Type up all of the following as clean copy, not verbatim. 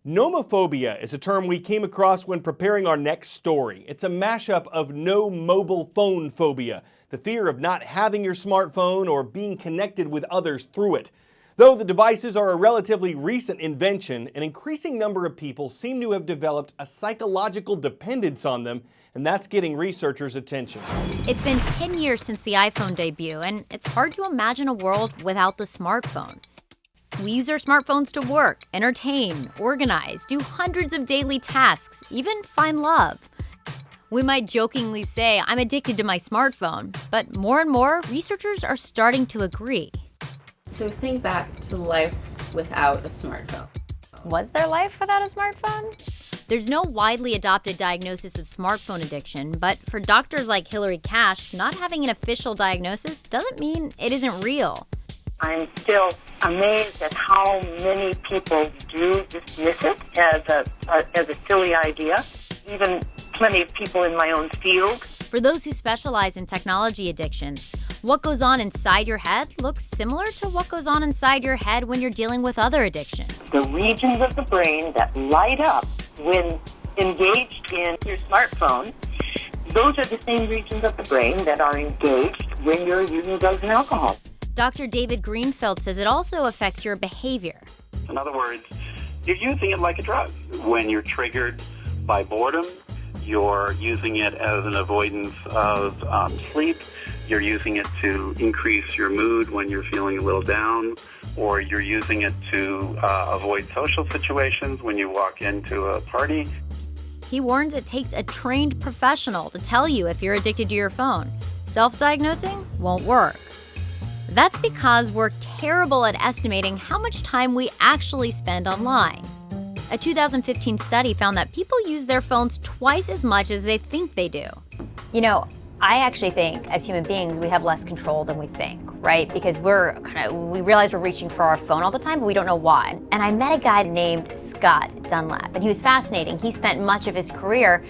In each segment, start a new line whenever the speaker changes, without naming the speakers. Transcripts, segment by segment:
Nomophobia is a term we came across when preparing our next story. It's a mashup of no mobile phone phobia, the fear of not having your smartphone or being connected with others through it. Though the devices are a relatively recent invention, an increasing number of people seem to have developed a psychological dependence on them, and that's getting researchers' attention.
It's been 10 years since the iPhone debut, and it's hard to imagine a world without the smartphone. We use our smartphones to work, entertain, organize, do hundreds of daily tasks, even find love. We might jokingly say, I'm addicted to my smartphone, but more and more, researchers are starting to agree.
So think back to life without a smartphone.
Was there life without a smartphone? There's no widely adopted diagnosis of smartphone addiction, but for doctors like Hillary Cash, not having an official diagnosis doesn't mean it isn't real.
I'm still amazed at how many people do dismiss it as a silly idea, even plenty of people in my own field.
For those who specialize in technology addictions, what goes on inside your head looks similar to what goes on inside your head when you're dealing with other addictions.
The regions of the brain that light up when engaged in your smartphone, those are the same regions of the brain that are engaged when you're using drugs and alcohol.
Dr. David Greenfield says it also affects your behavior.
In other words, you're using it like a drug. When you're triggered by boredom, you're using it as an avoidance of sleep. You're using it to increase your mood when you're feeling a little down, or you're using it to avoid social situations when you walk into a party.
He warns it takes a trained professional to tell you if you're addicted to your phone. Self-diagnosing won't work. That's because we're terrible at estimating how much time we actually spend online. A 2015 study found that people use their phones twice as much as they think they do.
You know, I actually think as human beings we have less control than we think, right? Because we realize we're reaching for our phone all the time, but we don't know why. And I met a guy named Scott Dunlap, and he was fascinating. He spent much of his career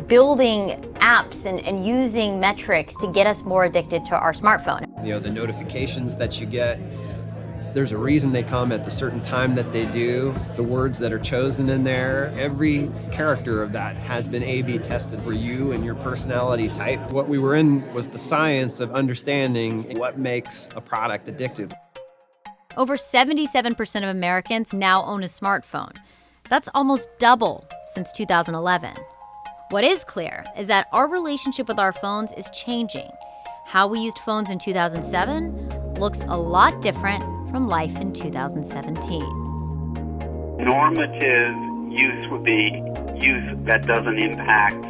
building apps and using metrics to get us more addicted to our smartphone.
You know, the notifications that you get, there's a reason they come at the certain time that they do, the words that are chosen in there. Every character of that has been A/B tested for you and your personality type. What we were in was the science of understanding what makes a product addictive.
Over 77% of Americans now own a smartphone. That's almost double since 2011. What is clear is that our relationship with our phones is changing. How we used phones in 2007 looks a lot different from life in 2017.
Normative use would be use that doesn't impact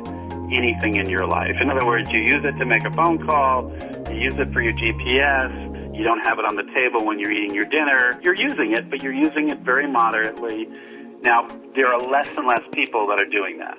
anything in your life. In other words, you use it to make a phone call, you use it for your GPS, you don't have it on the table when you're eating your dinner. You're using it, but you're using it very moderately. Now, there are less and less people that are doing that.